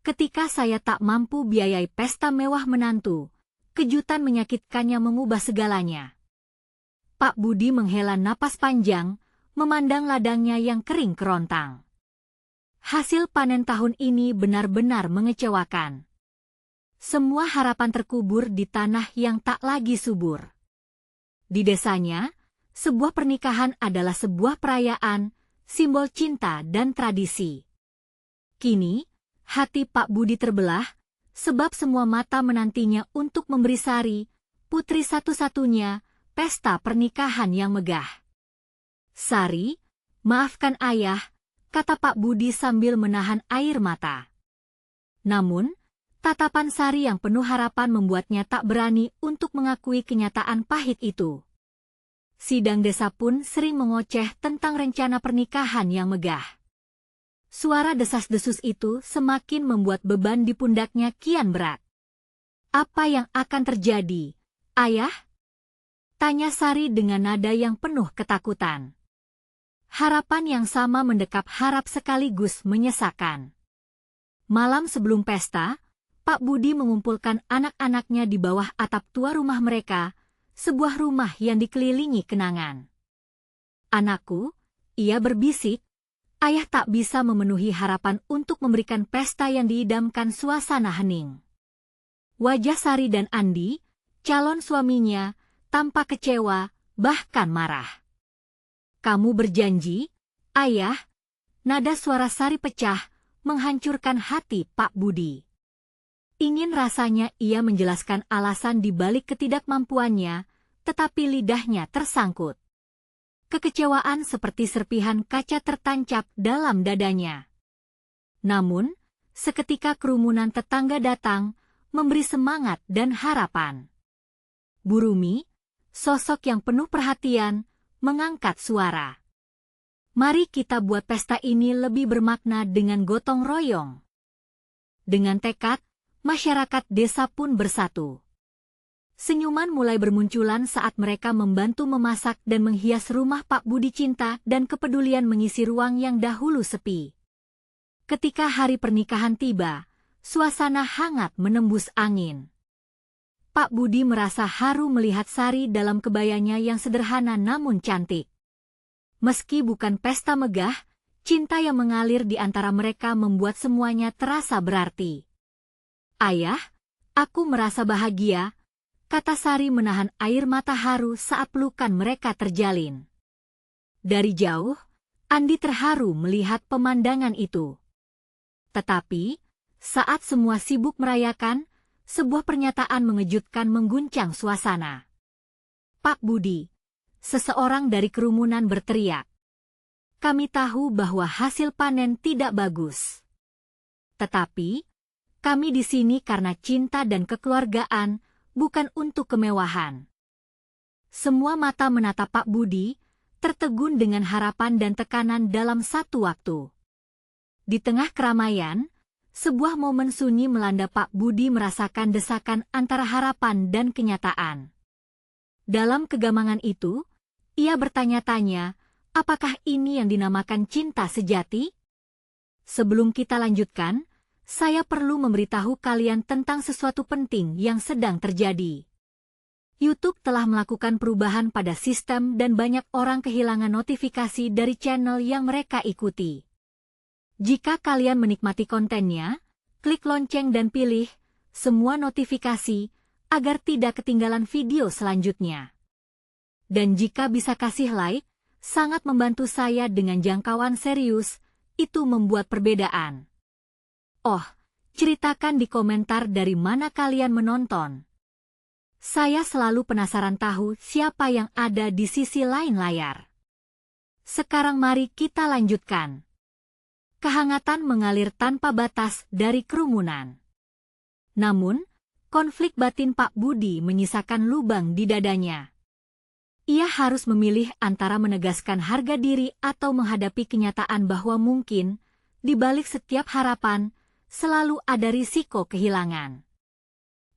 Ketika saya tak mampu biayai pesta mewah menantu, kejutan menyakitkannya mengubah segalanya. Pak Budi menghela napas panjang, memandang ladangnya yang kering kerontang. Hasil panen tahun ini benar-benar mengecewakan. Semua harapan terkubur di tanah yang tak lagi subur. Di desanya, sebuah pernikahan adalah sebuah perayaan, simbol cinta dan tradisi. Kini, hati Pak Budi terbelah, sebab semua mata menantinya untuk memberi Sari, putri satu-satunya, pesta pernikahan yang megah. Sari, maafkan ayah, kata Pak Budi sambil menahan air mata. Namun, tatapan Sari yang penuh harapan membuatnya tak berani untuk mengakui kenyataan pahit itu. Sidang desa pun sering mengoceh tentang rencana pernikahan yang megah. Suara desas-desus itu semakin membuat beban di pundaknya kian berat. Apa yang akan terjadi, ayah? Tanya Sari dengan nada yang penuh ketakutan. Harapan yang sama mendekap harap sekaligus menyesakan. Malam sebelum pesta, Pak Budi mengumpulkan anak-anaknya di bawah atap tua rumah mereka, sebuah rumah yang dikelilingi kenangan. Anakku, ia berbisik, ayah tak bisa memenuhi harapan untuk memberikan pesta yang diidamkan suasana hening. Wajah Sari dan Andi, calon suaminya, tampak kecewa, bahkan marah. Kamu berjanji, ayah? Nada suara Sari pecah, menghancurkan hati Pak Budi. Ingin rasanya ia menjelaskan alasan di balik ketidakmampuannya, tetapi lidahnya tersangkut. Kekecewaan seperti serpihan kaca tertancap dalam dadanya. Namun, seketika kerumunan tetangga datang, memberi semangat dan harapan. Bu Rumi, sosok yang penuh perhatian, mengangkat suara. Mari kita buat pesta ini lebih bermakna dengan gotong royong. Dengan tekad, masyarakat desa pun bersatu. Senyuman mulai bermunculan saat mereka membantu memasak dan menghias rumah Pak Budi. Cinta dan kepedulian mengisi ruang yang dahulu sepi. Ketika hari pernikahan tiba, suasana hangat menembus angin. Pak Budi merasa haru melihat Sari dalam kebayanya yang sederhana namun cantik. Meski bukan pesta megah, cinta yang mengalir di antara mereka membuat semuanya terasa berarti. Ayah, aku merasa bahagia, kata Sari menahan air mata haru saat pelukan mereka terjalin. Dari jauh, Andi terharu melihat pemandangan itu. Tetapi, saat semua sibuk merayakan, sebuah pernyataan mengejutkan mengguncang suasana. Pak Budi, seseorang dari kerumunan berteriak. Kami tahu bahwa hasil panen tidak bagus. Tetapi, kami di sini karena cinta dan kekeluargaan, bukan untuk kemewahan. Semua mata menatap Pak Budi, tertegun dengan harapan dan tekanan dalam satu waktu. Di tengah keramaian, sebuah momen sunyi melanda Pak Budi merasakan desakan antara harapan dan kenyataan. Dalam kegamangan itu, ia bertanya-tanya, apakah ini yang dinamakan cinta sejati? Sebelum kita lanjutkan, saya perlu memberitahu kalian tentang sesuatu penting yang sedang terjadi. YouTube telah melakukan perubahan pada sistem dan banyak orang kehilangan notifikasi dari channel yang mereka ikuti. Jika kalian menikmati kontennya, klik lonceng dan pilih semua notifikasi agar tidak ketinggalan video selanjutnya. Dan jika bisa kasih like, sangat membantu saya dengan jangkauan serius, itu membuat perbedaan. Oh, ceritakan di komentar dari mana kalian menonton. Saya selalu penasaran tahu siapa yang ada di sisi lain layar. Sekarang mari kita lanjutkan. Kehangatan mengalir tanpa batas dari kerumunan. Namun, konflik batin Pak Budi menyisakan lubang di dadanya. Ia harus memilih antara menegaskan harga diri atau menghadapi kenyataan bahwa mungkin, di balik setiap harapan, selalu ada risiko kehilangan.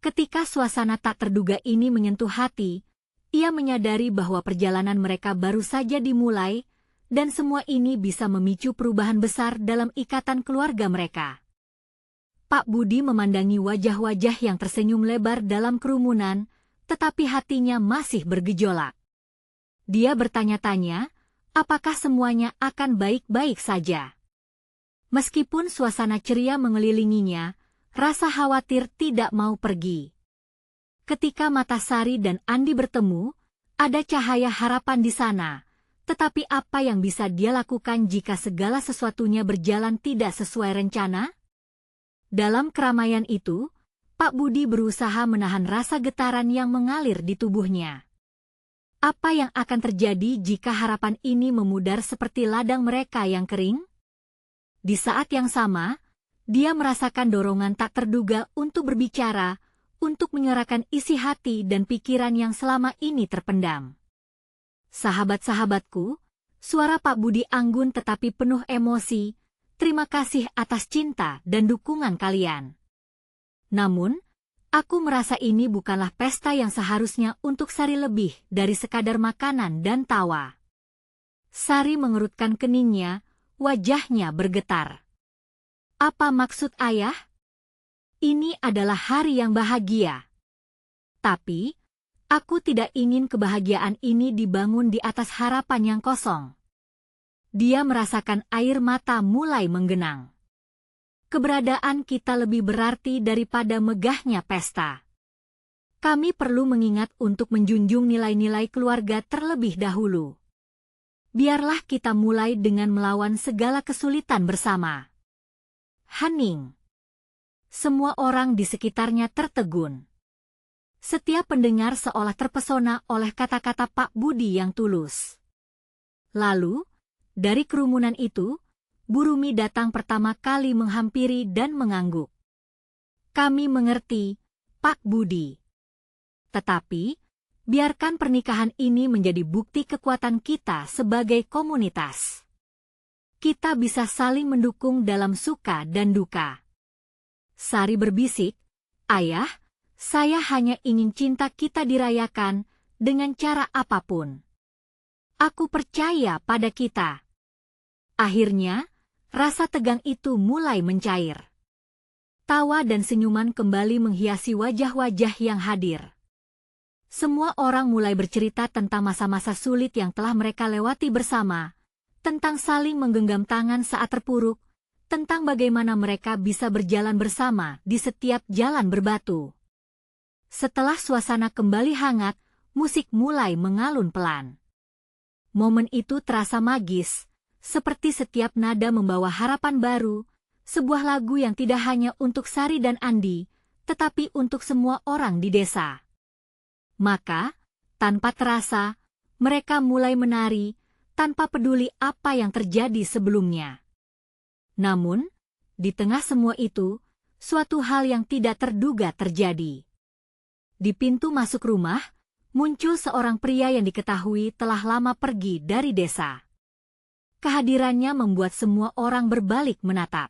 Ketika suasana tak terduga ini menyentuh hati, ia menyadari bahwa perjalanan mereka baru saja dimulai, dan semua ini bisa memicu perubahan besar dalam ikatan keluarga mereka. Pak Budi memandangi wajah-wajah yang tersenyum lebar dalam kerumunan, tetapi hatinya masih bergejolak. Dia bertanya-tanya, apakah semuanya akan baik-baik saja. Meskipun suasana ceria mengelilinginya, rasa khawatir tidak mau pergi. Ketika mata Sari dan Andi bertemu, ada cahaya harapan di sana. Tetapi apa yang bisa dia lakukan jika segala sesuatunya berjalan tidak sesuai rencana? Dalam keramaian itu, Pak Budi berusaha menahan rasa getaran yang mengalir di tubuhnya. Apa yang akan terjadi jika harapan ini memudar seperti ladang mereka yang kering? Di saat yang sama, dia merasakan dorongan tak terduga untuk berbicara, untuk menyuarakan isi hati dan pikiran yang selama ini terpendam. Sahabat-sahabatku, suara Pak Budi anggun tetapi penuh emosi. Terima kasih atas cinta dan dukungan kalian. Namun, aku merasa ini bukanlah pesta yang seharusnya untuk Sari lebih dari sekadar makanan dan tawa. Sari mengerutkan keningnya, wajahnya bergetar. Apa maksud ayah? Ini adalah hari yang bahagia. Tapi, aku tidak ingin kebahagiaan ini dibangun di atas harapan yang kosong. Dia merasakan air mata mulai menggenang. Keberadaan kita lebih berarti daripada megahnya pesta. Kami perlu mengingat untuk menjunjung nilai-nilai keluarga terlebih dahulu. Biarlah kita mulai dengan melawan segala kesulitan bersama. Hening. Semua orang di sekitarnya tertegun. Setiap pendengar seolah terpesona oleh kata-kata Pak Budi yang tulus. Lalu, dari kerumunan itu, Bu Rumi datang pertama kali menghampiri dan mengangguk. Kami mengerti, Pak Budi. Tetapi, biarkan pernikahan ini menjadi bukti kekuatan kita sebagai komunitas. Kita bisa saling mendukung dalam suka dan duka. Sari berbisik, Ayah, saya hanya ingin cinta kita dirayakan dengan cara apapun. Aku percaya pada kita. Akhirnya, rasa tegang itu mulai mencair. Tawa dan senyuman kembali menghiasi wajah-wajah yang hadir. Semua orang mulai bercerita tentang masa-masa sulit yang telah mereka lewati bersama, tentang saling menggenggam tangan saat terpuruk, tentang bagaimana mereka bisa berjalan bersama di setiap jalan berbatu. Setelah suasana kembali hangat, musik mulai mengalun pelan. Momen itu terasa magis, seperti setiap nada membawa harapan baru, sebuah lagu yang tidak hanya untuk Sari dan Andi, tetapi untuk semua orang di desa. Maka, tanpa terasa, mereka mulai menari, tanpa peduli apa yang terjadi sebelumnya. Namun, di tengah semua itu, suatu hal yang tidak terduga terjadi. Di pintu masuk rumah, muncul seorang pria yang diketahui telah lama pergi dari desa. Kehadirannya membuat semua orang berbalik menatap.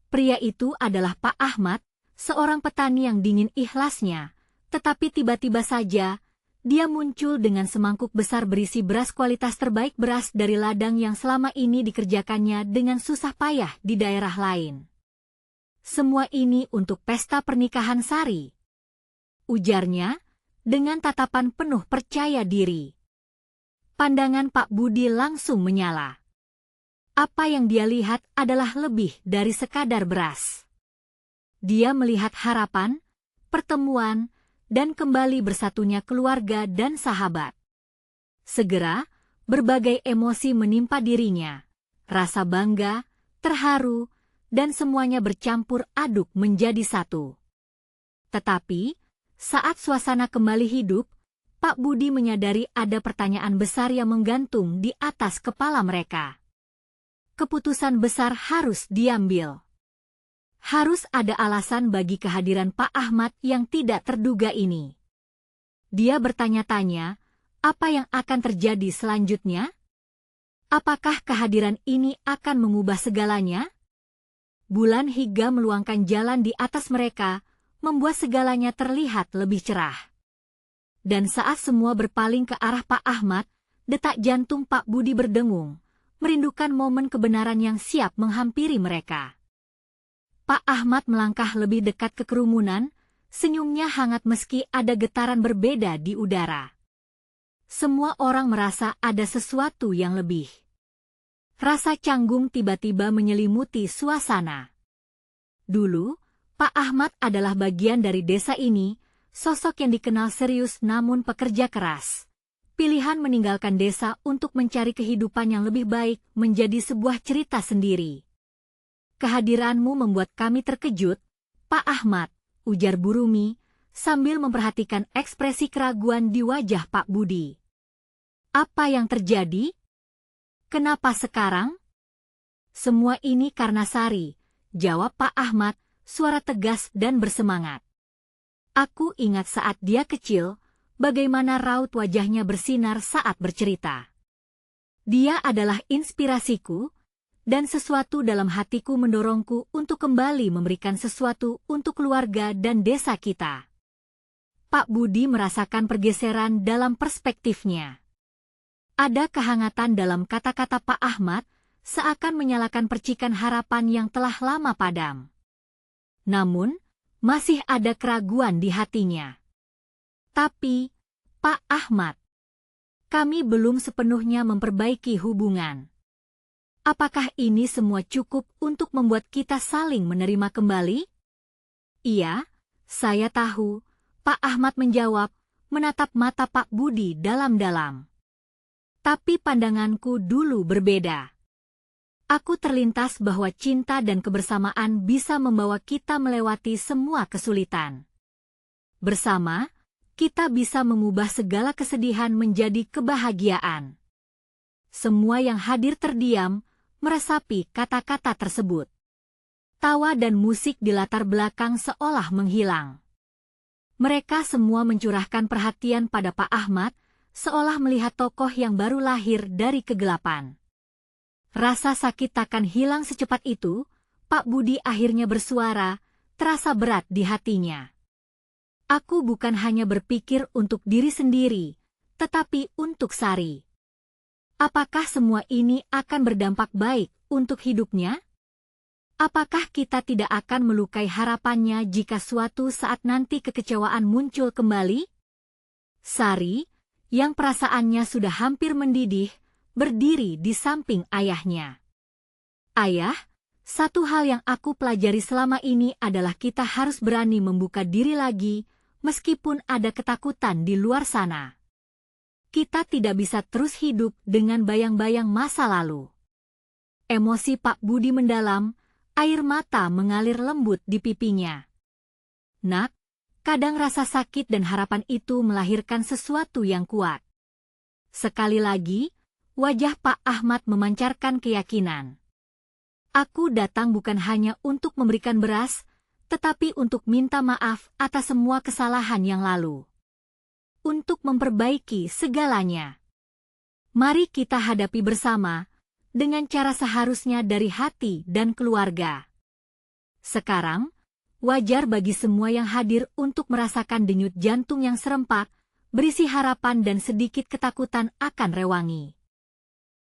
Pria itu adalah Pak Ahmad, seorang petani yang dingin ikhlasnya, tetapi tiba-tiba saja, dia muncul dengan semangkuk besar berisi beras kualitas terbaik, beras dari ladang yang selama ini dikerjakannya dengan susah payah di daerah lain. Semua ini untuk pesta pernikahan Sari, ujarnya, dengan tatapan penuh percaya diri. Pandangan Pak Budi langsung menyala. Apa yang dia lihat adalah lebih dari sekadar beras. Dia melihat harapan, pertemuan, dan kembali bersatunya keluarga dan sahabat. Segera, berbagai emosi menimpa dirinya. Rasa bangga, terharu, dan semuanya bercampur aduk menjadi satu. Tetapi, saat suasana kembali hidup, Pak Budi menyadari ada pertanyaan besar yang menggantung di atas kepala mereka. Keputusan besar harus diambil. Harus ada alasan bagi kehadiran Pak Ahmad yang tidak terduga ini. Dia bertanya-tanya, apa yang akan terjadi selanjutnya? Apakah kehadiran ini akan mengubah segalanya? Bulan Higa meluangkan jalan di atas mereka, membuat segalanya terlihat lebih cerah. Dan saat semua berpaling ke arah Pak Ahmad, detak jantung Pak Budi berdengung, merindukan momen kebenaran yang siap menghampiri mereka. Pak Ahmad melangkah lebih dekat ke kerumunan, senyumnya hangat meski ada getaran berbeda di udara. Semua orang merasa ada sesuatu yang lebih. Rasa canggung tiba-tiba menyelimuti suasana. Dulu, Pak Ahmad adalah bagian dari desa ini, sosok yang dikenal serius namun pekerja keras. Pilihan meninggalkan desa untuk mencari kehidupan yang lebih baik menjadi sebuah cerita sendiri. Kehadiranmu membuat kami terkejut, Pak Ahmad, ujar Bu Rumi, sambil memperhatikan ekspresi keraguan di wajah Pak Budi. Apa yang terjadi? Kenapa sekarang? Semua ini karena Sari, jawab Pak Ahmad, suara tegas dan bersemangat. Aku ingat saat dia kecil, bagaimana raut wajahnya bersinar saat bercerita. Dia adalah inspirasiku, dan sesuatu dalam hatiku mendorongku untuk kembali memberikan sesuatu untuk keluarga dan desa kita. Pak Budi merasakan pergeseran dalam perspektifnya. Ada kehangatan dalam kata-kata Pak Ahmad, seakan menyalakan percikan harapan yang telah lama padam. Namun, masih ada keraguan di hatinya. Tapi, Pak Ahmad, kami belum sepenuhnya memperbaiki hubungan. Apakah ini semua cukup untuk membuat kita saling menerima kembali? Iya, saya tahu, Pak Ahmad menjawab, menatap mata Pak Budi dalam-dalam. Tapi pandanganku dulu berbeda. Aku terlintas bahwa cinta dan kebersamaan bisa membawa kita melewati semua kesulitan. Bersama, kita bisa mengubah segala kesedihan menjadi kebahagiaan. Semua yang hadir terdiam, meresapi kata-kata tersebut. Tawa dan musik di latar belakang seolah menghilang. Mereka semua mencurahkan perhatian pada Pak Ahmad, seolah melihat tokoh yang baru lahir dari kegelapan. Rasa sakit takkan hilang secepat itu, Pak Budi akhirnya bersuara, terasa berat di hatinya. Aku bukan hanya berpikir untuk diri sendiri, tetapi untuk Sari. Apakah semua ini akan berdampak baik untuk hidupnya? Apakah kita tidak akan melukai harapannya jika suatu saat nanti kekecewaan muncul kembali? Sari, yang perasaannya sudah hampir mendidih, berdiri di samping ayahnya. Ayah, satu hal yang aku pelajari selama ini adalah kita harus berani membuka diri lagi, meskipun ada ketakutan di luar sana. Kita tidak bisa terus hidup dengan bayang-bayang masa lalu. Emosi Pak Budi mendalam, air mata mengalir lembut di pipinya. Nak, kadang rasa sakit dan harapan itu melahirkan sesuatu yang kuat. Sekali lagi, wajah Pak Ahmad memancarkan keyakinan. Aku datang bukan hanya untuk memberikan beras, tetapi untuk minta maaf atas semua kesalahan yang lalu. Untuk memperbaiki segalanya. Mari kita hadapi bersama, dengan cara seharusnya dari hati dan keluarga. Sekarang, wajar bagi semua yang hadir untuk merasakan denyut jantung yang serempak, berisi harapan dan sedikit ketakutan akan rewangi.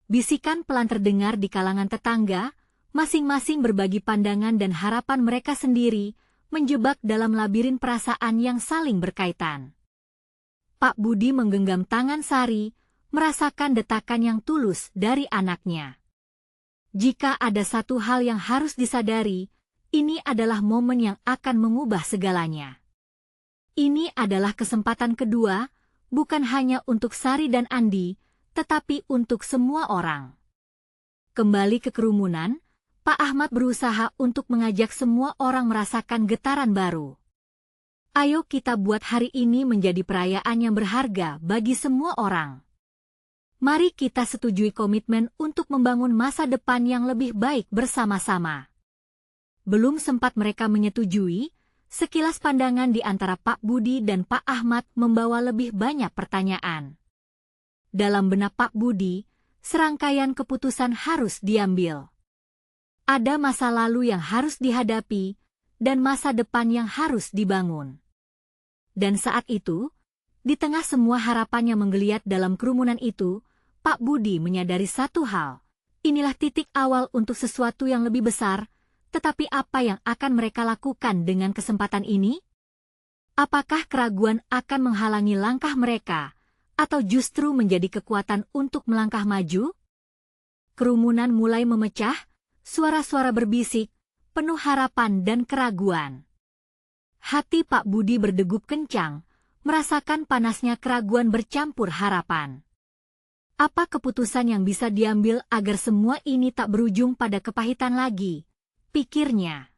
Bisikan pelan terdengar di kalangan tetangga, masing-masing berbagi pandangan dan harapan mereka sendiri, menjebak dalam labirin perasaan yang saling berkaitan. Pak Budi menggenggam tangan Sari, merasakan detakan yang tulus dari anaknya. Jika ada satu hal yang harus disadari, ini adalah momen yang akan mengubah segalanya. Ini adalah kesempatan kedua, bukan hanya untuk Sari dan Andi, tetapi untuk semua orang. Kembali ke kerumunan, Pak Ahmad berusaha untuk mengajak semua orang merasakan getaran baru. Ayo kita buat hari ini menjadi perayaan yang berharga bagi semua orang. Mari kita setujui komitmen untuk membangun masa depan yang lebih baik bersama-sama. Belum sempat mereka menyetujui, sekilas pandangan di antara Pak Budi dan Pak Ahmad membawa lebih banyak pertanyaan. Dalam benak Pak Budi, serangkaian keputusan harus diambil. Ada masa lalu yang harus dihadapi, dan masa depan yang harus dibangun. Dan saat itu, di tengah semua harapan yang menggeliat dalam kerumunan itu, Pak Budi menyadari satu hal. Inilah titik awal untuk sesuatu yang lebih besar, Tetapi apa yang akan mereka lakukan dengan kesempatan ini? Apakah keraguan akan menghalangi langkah mereka, atau justru menjadi kekuatan untuk melangkah maju? Kerumunan mulai memecah, suara-suara berbisik, penuh harapan dan keraguan. Hati Pak Budi berdegup kencang, merasakan panasnya keraguan bercampur harapan. Apa keputusan yang bisa diambil agar semua ini tak berujung pada kepahitan lagi? Pikirnya.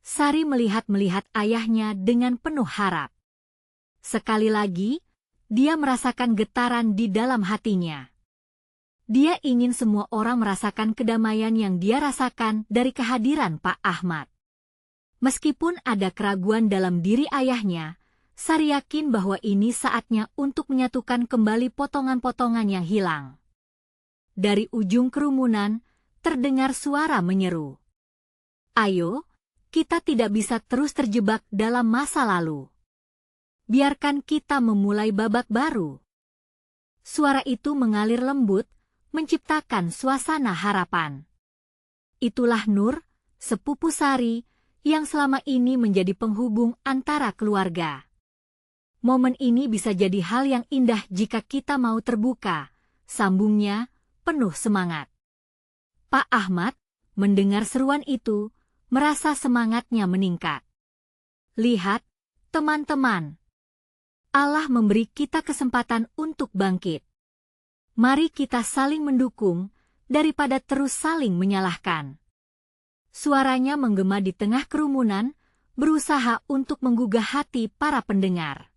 Sari melihat ayahnya dengan penuh harap. Sekali lagi, dia merasakan getaran di dalam hatinya. Dia ingin semua orang merasakan kedamaian yang dia rasakan dari kehadiran Pak Ahmad. Meskipun ada keraguan dalam diri ayahnya, Sari yakin bahwa ini saatnya untuk menyatukan kembali potongan-potongan yang hilang. Dari ujung kerumunan, terdengar suara menyeru. Ayo, kita tidak bisa terus terjebak dalam masa lalu. Biarkan kita memulai babak baru. Suara itu mengalir lembut, menciptakan suasana harapan. Itulah Nur, sepupu Sari, yang selama ini menjadi penghubung antara keluarga. Momen ini bisa jadi hal yang indah jika kita mau terbuka, sambungnya, penuh semangat. Pak Ahmad, mendengar seruan itu, merasa semangatnya meningkat. Lihat, teman-teman. Allah memberi kita kesempatan untuk bangkit. Mari kita saling mendukung, daripada terus saling menyalahkan. Suaranya menggema di tengah kerumunan, berusaha untuk menggugah hati para pendengar.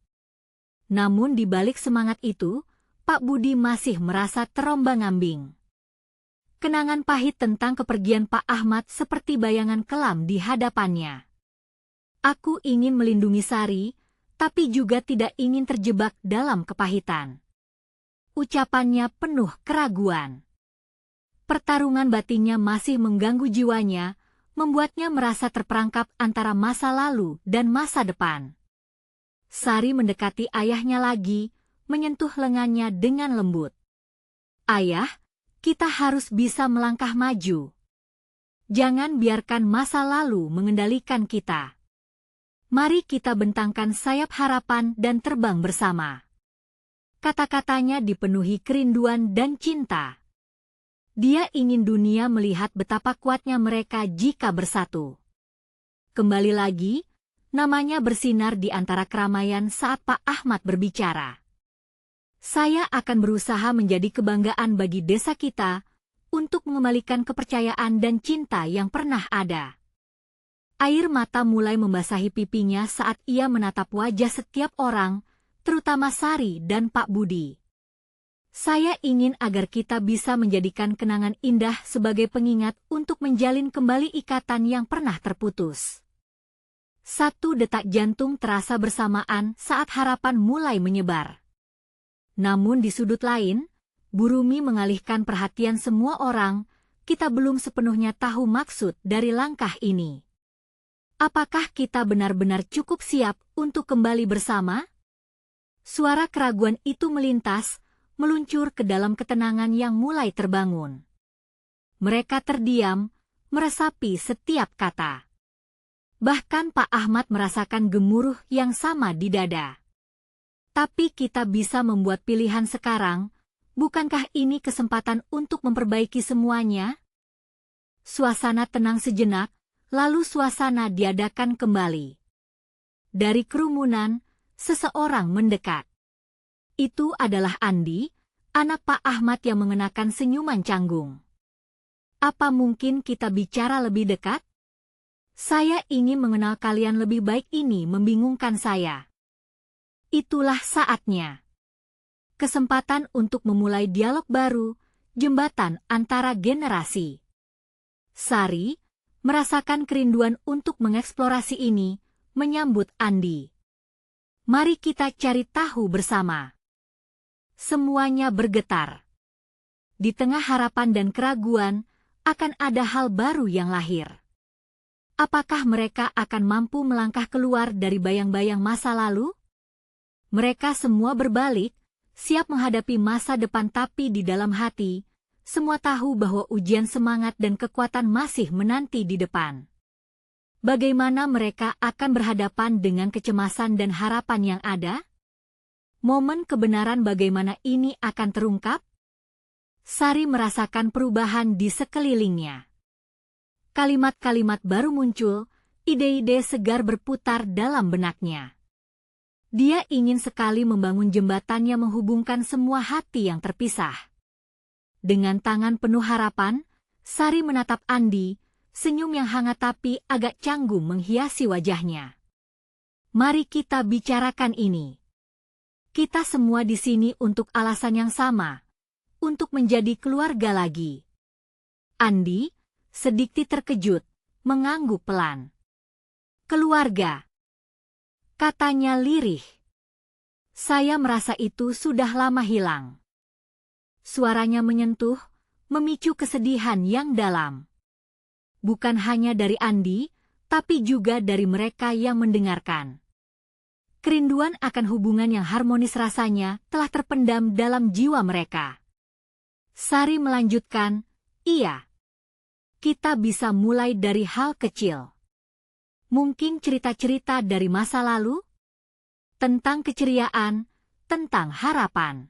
Namun di balik semangat itu, Pak Budi masih merasa terombang-ambing. Kenangan pahit tentang kepergian Pak Ahmad seperti bayangan kelam di hadapannya. Aku ingin melindungi Sari, tapi juga tidak ingin terjebak dalam kepahitan. Ucapannya penuh keraguan. Pertarungan batinnya masih mengganggu jiwanya, membuatnya merasa terperangkap antara masa lalu dan masa depan. Sari mendekati ayahnya lagi, menyentuh lengannya dengan lembut. Ayah, kita harus bisa melangkah maju. Jangan biarkan masa lalu mengendalikan kita. Mari kita bentangkan sayap harapan dan terbang bersama. Kata-katanya dipenuhi kerinduan dan cinta. Dia ingin dunia melihat betapa kuatnya mereka jika bersatu. Kembali lagi, namanya bersinar di antara keramaian saat Pak Ahmad berbicara. Saya akan berusaha menjadi kebanggaan bagi desa kita untuk mengembalikan kepercayaan dan cinta yang pernah ada. Air mata mulai membasahi pipinya saat ia menatap wajah setiap orang, terutama Sari dan Pak Budi. Saya ingin agar kita bisa menjadikan kenangan indah sebagai pengingat untuk menjalin kembali ikatan yang pernah terputus. Satu detak jantung terasa bersamaan saat harapan mulai menyebar. Namun di sudut lain, Burumi mengalihkan perhatian semua orang, kita belum sepenuhnya tahu maksud dari langkah ini. Apakah kita benar-benar cukup siap untuk kembali bersama? Suara keraguan itu melintas, meluncur ke dalam ketenangan yang mulai terbangun. Mereka terdiam, meresapi setiap kata. Bahkan Pak Ahmad merasakan gemuruh yang sama di dada. Tapi kita bisa membuat pilihan sekarang, bukankah ini kesempatan untuk memperbaiki semuanya? Suasana tenang sejenak, lalu suasana diadakan kembali. Dari kerumunan, seseorang mendekat. Itu adalah Andi, anak Pak Ahmad yang mengenakan senyuman canggung. Apa mungkin kita bicara lebih dekat? Saya ingin mengenal kalian lebih baik, ini membingungkan saya. Itulah saatnya. Kesempatan untuk memulai dialog baru, jembatan antara generasi. Sari, merasakan kerinduan untuk mengeksplorasi ini, menyambut Andi. Mari kita cari tahu bersama. Semuanya bergetar. Di tengah harapan dan keraguan, akan ada hal baru yang lahir. Apakah mereka akan mampu melangkah keluar dari bayang-bayang masa lalu? Mereka semua berbalik, siap menghadapi masa depan, tapi di dalam hati, semua tahu bahwa ujian semangat dan kekuatan masih menanti di depan. Bagaimana mereka akan berhadapan dengan kecemasan dan harapan yang ada? Momen kebenaran bagaimana ini akan terungkap? Sari merasakan perubahan di sekelilingnya. Kalimat-kalimat baru muncul, ide-ide segar berputar dalam benaknya. Dia ingin sekali membangun jembatan yang menghubungkan semua hati yang terpisah. Dengan tangan penuh harapan, Sari menatap Andi, senyum yang hangat tapi agak canggung menghiasi wajahnya. Mari kita bicarakan ini. Kita semua di sini untuk alasan yang sama, untuk menjadi keluarga lagi. Andi, sedikit terkejut, mengangguk pelan. Keluarga, katanya lirih. Saya merasa itu sudah lama hilang. Suaranya menyentuh, memicu kesedihan yang dalam. Bukan hanya dari Andi, tapi juga dari mereka yang mendengarkan. Kerinduan akan hubungan yang harmonis rasanya telah terpendam dalam jiwa mereka. Sari melanjutkan, iya. Kita bisa mulai dari hal kecil. Mungkin cerita-cerita dari masa lalu? Tentang keceriaan, tentang harapan.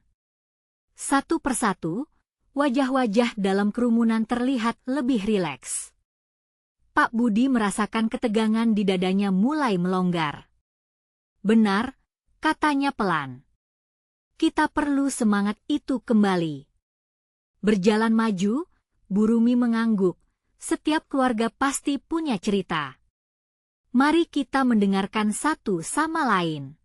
Satu persatu, wajah-wajah dalam kerumunan terlihat lebih rileks. Pak Budi merasakan ketegangan di dadanya mulai melonggar. Benar, katanya pelan. Kita perlu semangat itu kembali. Berjalan maju, Bu Rumi mengangguk. Setiap keluarga pasti punya cerita. Mari kita mendengarkan satu sama lain.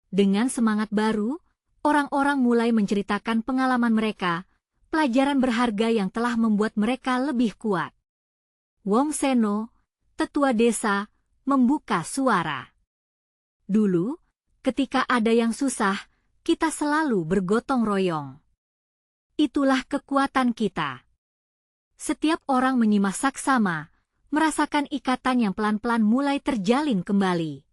Dengan semangat baru, orang-orang mulai menceritakan pengalaman mereka, pelajaran berharga yang telah membuat mereka lebih kuat. Wong Seno, tetua desa, membuka suara. Dulu, ketika ada yang susah, kita selalu bergotong royong. Itulah kekuatan kita. Setiap orang menyimak saksama, merasakan ikatan yang pelan-pelan mulai terjalin kembali.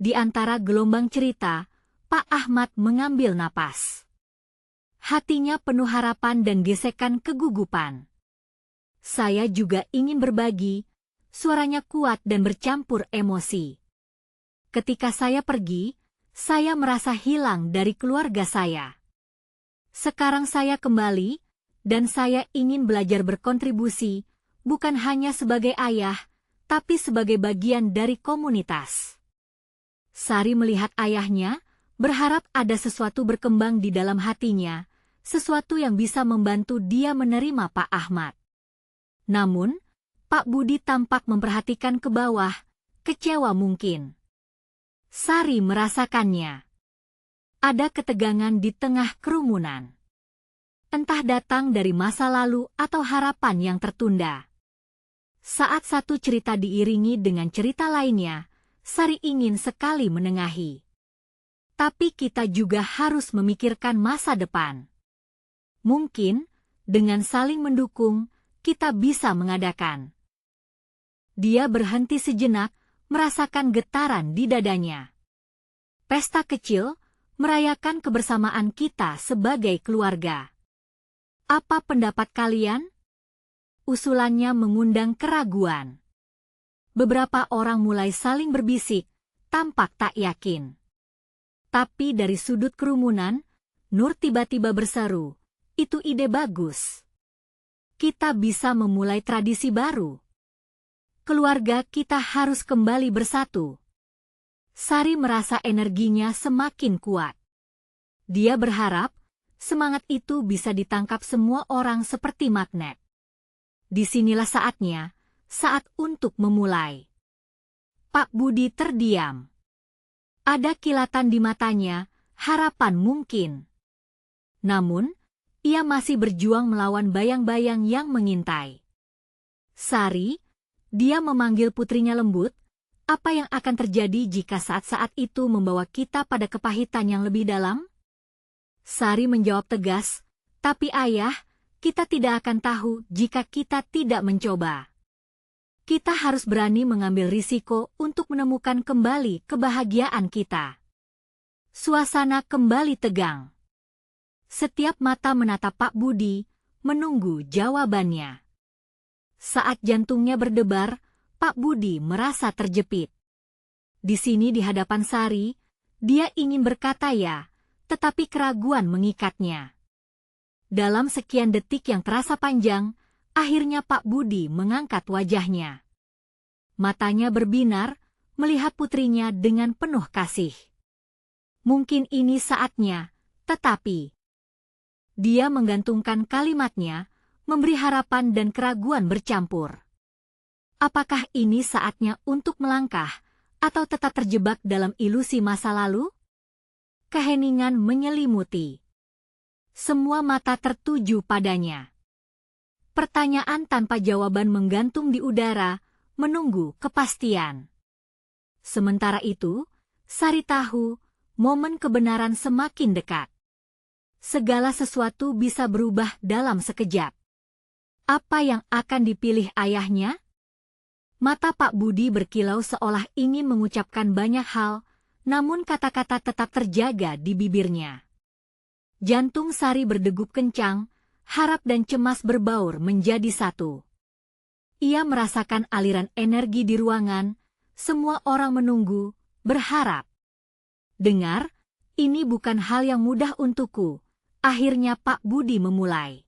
Di antara gelombang cerita, Pak Ahmad mengambil napas. Hatinya penuh harapan dan gesekan kegugupan. Saya juga ingin berbagi, suaranya kuat dan bercampur emosi. Ketika saya pergi, saya merasa hilang dari keluarga saya. Sekarang saya kembali, dan saya ingin belajar berkontribusi, bukan hanya sebagai ayah, tapi sebagai bagian dari komunitas. Sari melihat ayahnya, berharap ada sesuatu berkembang di dalam hatinya, sesuatu yang bisa membantu dia menerima Pak Ahmad. Namun, Pak Budi tampak memperhatikan ke bawah, kecewa mungkin. Sari merasakannya. Ada ketegangan di tengah kerumunan. Entah datang dari masa lalu atau harapan yang tertunda. Saat satu cerita diiringi dengan cerita lainnya, Sari ingin sekali menengahi. Tapi kita juga harus memikirkan masa depan. Mungkin, dengan saling mendukung, kita bisa mengadakan. Dia berhenti sejenak, merasakan getaran di dadanya. Pesta kecil, merayakan kebersamaan kita sebagai keluarga. Apa pendapat kalian? Usulannya mengundang keraguan. Beberapa orang mulai saling berbisik, tampak tak yakin. Tapi dari sudut kerumunan, Nur tiba-tiba berseru, itu ide bagus. Kita bisa memulai tradisi baru. Keluarga kita harus kembali bersatu. Sari merasa energinya semakin kuat. Dia berharap, semangat itu bisa ditangkap semua orang seperti magnet. Disinilah saatnya, saat untuk memulai. Pak Budi terdiam. Ada kilatan di matanya, harapan mungkin. Namun, ia masih berjuang melawan bayang-bayang yang mengintai. Sari, dia memanggil putrinya lembut, apa yang akan terjadi jika saat-saat itu membawa kita pada kepahitan yang lebih dalam? Sari menjawab tegas, tapi ayah, kita tidak akan tahu jika kita tidak mencoba. Kita harus berani mengambil risiko untuk menemukan kembali kebahagiaan kita. Suasana kembali tegang. Setiap mata menatap Pak Budi, menunggu jawabannya. Saat jantungnya berdebar, Pak Budi merasa terjepit. Di sini di hadapan Sari, dia ingin berkata ya, tetapi keraguan mengikatnya. Dalam sekian detik yang terasa panjang, akhirnya Pak Budi mengangkat wajahnya. Matanya berbinar, melihat putrinya dengan penuh kasih. Mungkin ini saatnya, tetapi dia menggantungkan kalimatnya, memberi harapan dan keraguan bercampur. Apakah ini saatnya untuk melangkah, atau tetap terjebak dalam ilusi masa lalu? Keheningan menyelimuti. Semua mata tertuju padanya. Pertanyaan tanpa jawaban menggantung di udara, menunggu kepastian. Sementara itu, Sari tahu, momen kebenaran semakin dekat. Segala sesuatu bisa berubah dalam sekejap. Apa yang akan dipilih ayahnya? Mata Pak Budi berkilau seolah ingin mengucapkan banyak hal, namun kata-kata tetap terjaga di bibirnya. Jantung Sari berdegup kencang, harap dan cemas berbaur menjadi satu. Ia merasakan aliran energi di ruangan, semua orang menunggu, berharap. Dengar, ini bukan hal yang mudah untukku. Akhirnya Pak Budi memulai.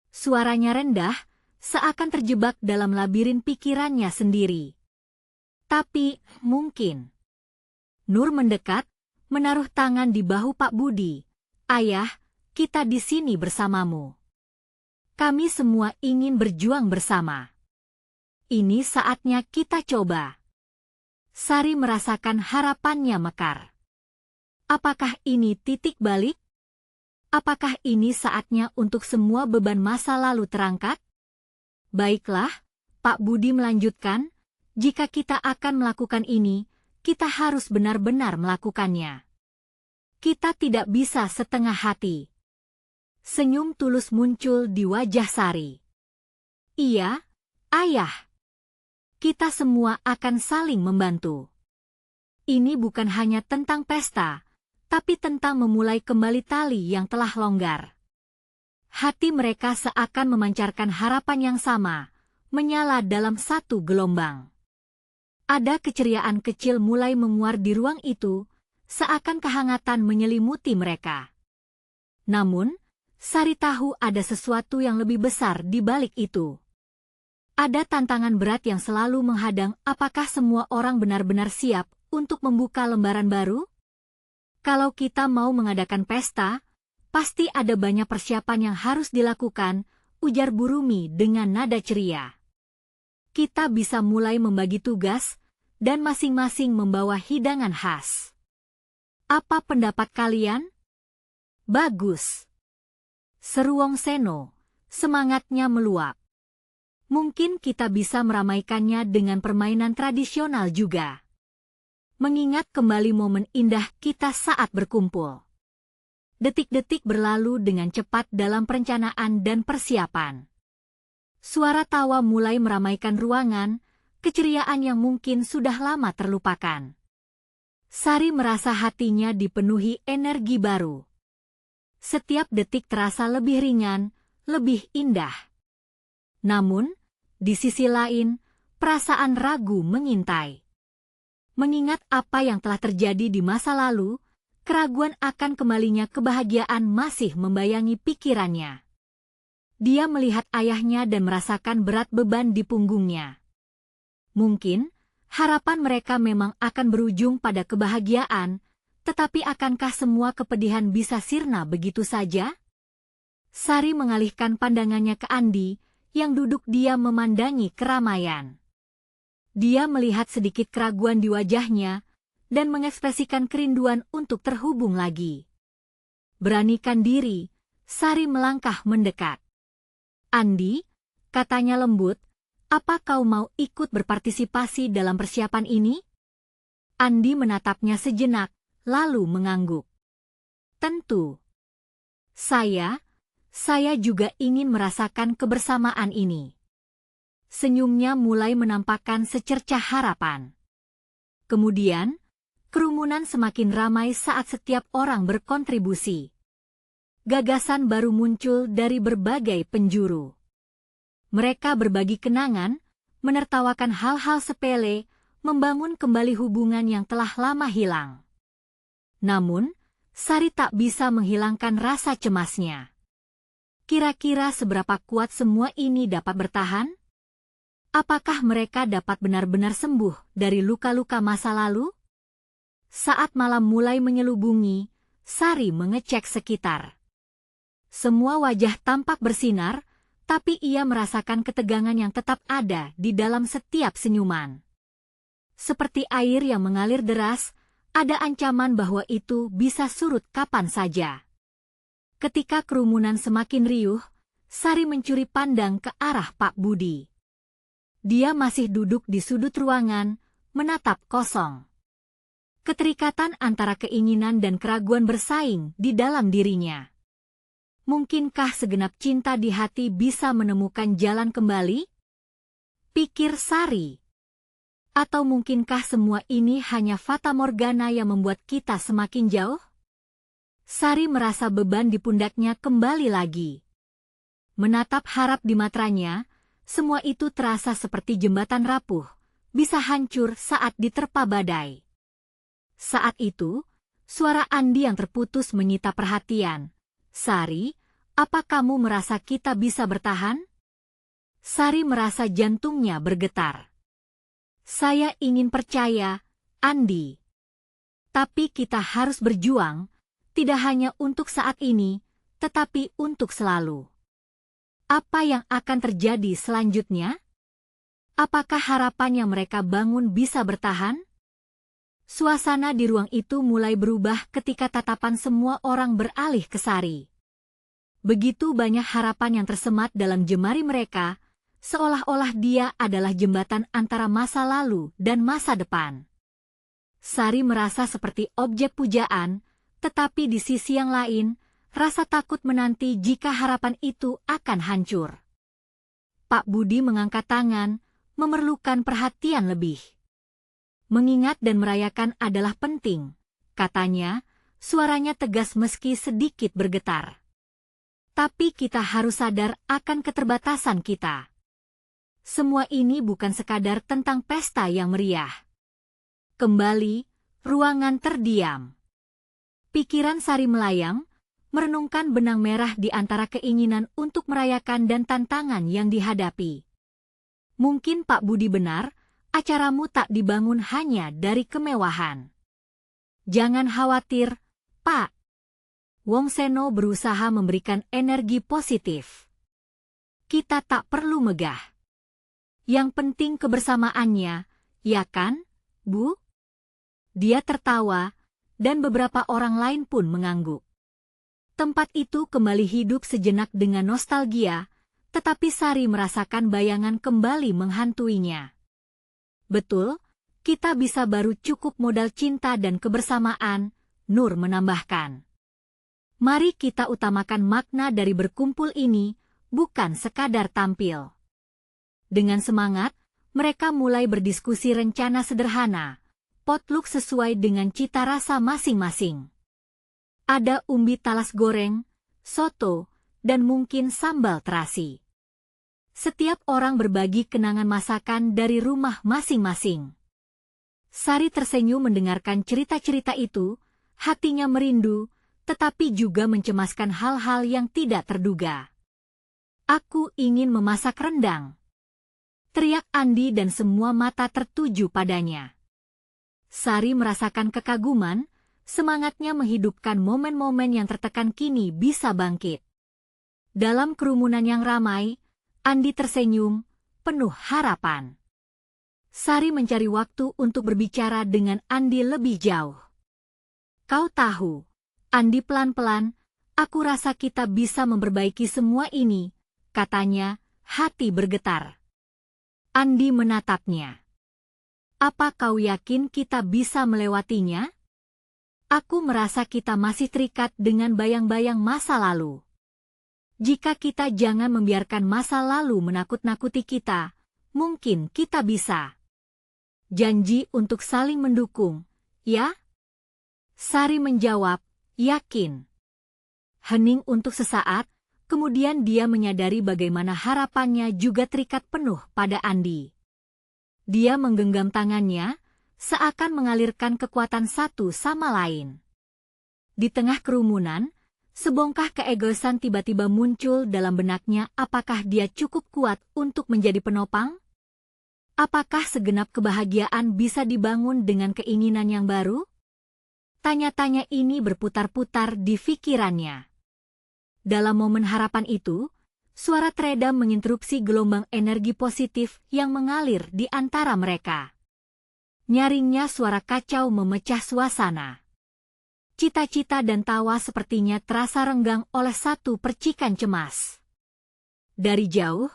Suaranya rendah, seakan terjebak dalam labirin pikirannya sendiri. Tapi, mungkin. Nur mendekat, menaruh tangan di bahu Pak Budi. Ayah, kita di sini bersamamu. Kami semua ingin berjuang bersama. Ini saatnya kita coba. Sari merasakan harapannya mekar. Apakah ini titik balik? Apakah ini saatnya untuk semua beban masa lalu terangkat? Baiklah, Pak Budi melanjutkan, jika kita akan melakukan ini, kita harus benar-benar melakukannya. Kita tidak bisa setengah hati. Senyum tulus muncul di wajah Sari. Iya, ayah. Kita semua akan saling membantu. Ini bukan hanya tentang pesta, tapi tentang memulai kembali tali yang telah longgar. Hati mereka seakan memancarkan harapan yang sama, menyala dalam satu gelombang. Ada keceriaan kecil mulai menguar di ruang itu, seakan kehangatan menyelimuti mereka. Namun, Sari tahu ada sesuatu yang lebih besar di balik itu. Ada tantangan berat yang selalu menghadang. Apakah semua orang benar-benar siap untuk membuka lembaran baru? Kalau kita mau mengadakan pesta, pasti ada banyak persiapan yang harus dilakukan, ujar Burumi dengan nada ceria. Kita bisa mulai membagi tugas, dan masing-masing membawa hidangan khas. Apa pendapat kalian? Bagus. Seru Wong Seno, semangatnya meluap. Mungkin kita bisa meramaikannya dengan permainan tradisional juga. Mengingat kembali momen indah kita saat berkumpul. Detik-detik berlalu dengan cepat dalam perencanaan dan persiapan. Suara tawa mulai meramaikan ruangan, keceriaan yang mungkin sudah lama terlupakan. Sari merasa hatinya dipenuhi energi baru. Setiap detik terasa lebih ringan, lebih indah. Namun, di sisi lain, perasaan ragu mengintai. Mengingat apa yang telah terjadi di masa lalu, keraguan akan kembalinya kebahagiaan masih membayangi pikirannya. Dia melihat ayahnya dan merasakan berat beban di punggungnya. Mungkin, harapan mereka memang akan berujung pada kebahagiaan, tetapi akankah semua kepedihan bisa sirna begitu saja? Sari mengalihkan pandangannya ke Andi, yang duduk diam memandangi keramaian. Dia melihat sedikit keraguan di wajahnya, dan mengekspresikan kerinduan untuk terhubung lagi. Beranikan diri, Sari melangkah mendekat. Andi, katanya lembut, apa kau mau ikut berpartisipasi dalam persiapan ini? Andi menatapnya sejenak, lalu mengangguk. Tentu. Saya juga ingin merasakan kebersamaan ini. Senyumnya mulai menampakkan secercah harapan. Kemudian, kerumunan semakin ramai saat setiap orang berkontribusi. gagasan baru muncul dari berbagai penjuru. Mereka berbagi kenangan, menertawakan hal-hal sepele, membangun kembali hubungan yang telah lama hilang. Namun, Sari tak bisa menghilangkan rasa cemasnya. Kira-kira seberapa kuat semua ini dapat bertahan? Apakah mereka dapat benar-benar sembuh dari luka-luka masa lalu? Saat malam mulai menyelubungi, Sari mengecek sekitar. Semua wajah tampak bersinar, tapi ia merasakan ketegangan yang tetap ada di dalam setiap senyuman. Seperti air yang mengalir deras, ada ancaman bahwa itu bisa surut kapan saja. Ketika kerumunan semakin riuh, Sari mencuri pandang ke arah Pak Budi. Dia masih duduk di sudut ruangan, menatap kosong. Keterikatan antara keinginan dan keraguan bersaing di dalam dirinya. Mungkinkah segenap cinta di hati bisa menemukan jalan kembali? Pikir Sari. Atau mungkinkah semua ini hanya fata morgana yang membuat kita semakin jauh? Sari merasa beban di pundaknya kembali lagi. Menatap harap di matanya, semua itu terasa seperti jembatan rapuh, bisa hancur saat diterpa badai. Saat itu, suara Andi yang terputus menyita perhatian. Sari, apa kamu merasa kita bisa bertahan? Sari merasa jantungnya bergetar. Saya ingin percaya, Andi. Tapi kita harus berjuang, tidak hanya untuk saat ini, tetapi untuk selalu. Apa yang akan terjadi selanjutnya? Apakah harapan yang mereka bangun bisa bertahan? Suasana di ruang itu mulai berubah ketika tatapan semua orang beralih ke Sari. Begitu banyak harapan yang tersemat dalam jemari mereka, seolah-olah dia adalah jembatan antara masa lalu dan masa depan. Sari merasa seperti objek pujaan, tetapi di sisi yang lain, rasa takut menanti jika harapan itu akan hancur. Pak Budi mengangkat tangan, memerlukan perhatian lebih. Mengingat dan merayakan adalah penting, katanya, suaranya tegas meski sedikit bergetar. Tapi kita harus sadar akan keterbatasan kita. Semua ini bukan sekadar tentang pesta yang meriah. Kembali, ruangan terdiam. Pikiran Sari melayang, merenungkan benang merah di antara keinginan untuk merayakan dan tantangan yang dihadapi. Mungkin Pak Budi benar, acaramu tak dibangun hanya dari kemewahan. Jangan khawatir, Pak. Wong Seno berusaha memberikan energi positif. Kita tak perlu megah. Yang penting kebersamaannya, ya kan, Bu? Dia tertawa, dan beberapa orang lain pun mengangguk. Tempat itu kembali hidup sejenak dengan nostalgia, tetapi Sari merasakan bayangan kembali menghantuinya. Betul, kita bisa baru cukup modal cinta dan kebersamaan, Nur menambahkan. Mari kita utamakan makna dari berkumpul ini, bukan sekadar tampil. Dengan semangat, mereka mulai berdiskusi rencana sederhana, potluck sesuai dengan cita rasa masing-masing. Ada umbi talas goreng, soto, dan mungkin sambal terasi. Setiap orang berbagi kenangan masakan dari rumah masing-masing. Sari tersenyum mendengarkan cerita-cerita itu, hatinya merindu, tetapi juga mencemaskan hal-hal yang tidak terduga. Aku ingin memasak rendang. Teriak Andi dan semua mata tertuju padanya. Sari merasakan kekaguman, semangatnya menghidupkan momen-momen yang tertekan kini bisa bangkit. Dalam kerumunan yang ramai, Andi tersenyum, penuh harapan. Sari mencari waktu untuk berbicara dengan Andi lebih jauh. Kau tahu, Andi pelan-pelan, aku rasa kita bisa memperbaiki semua ini, katanya, hati bergetar. Andi menatapnya. Apa kau yakin kita bisa melewatinya? Aku merasa kita masih terikat dengan bayang-bayang masa lalu. Jika kita jangan membiarkan masa lalu menakut-nakuti kita, mungkin kita bisa. Janji untuk saling mendukung, ya? Sari menjawab, yakin. Hening untuk sesaat, kemudian dia menyadari bagaimana harapannya juga terikat penuh pada Andi. Dia menggenggam tangannya, seakan mengalirkan kekuatan satu sama lain. Di tengah kerumunan, sebongkah keegoisan tiba-tiba muncul dalam benaknya. Apakah dia cukup kuat untuk menjadi penopang? Apakah segenap kebahagiaan bisa dibangun dengan keinginan yang baru? Tanya-tanya ini berputar-putar di pikirannya. Dalam momen harapan itu, suara teredam menginterupsi gelombang energi positif yang mengalir di antara mereka. Nyaringnya suara kacau memecah suasana. Cita-cita dan tawa sepertinya terasa renggang oleh satu percikan cemas. Dari jauh,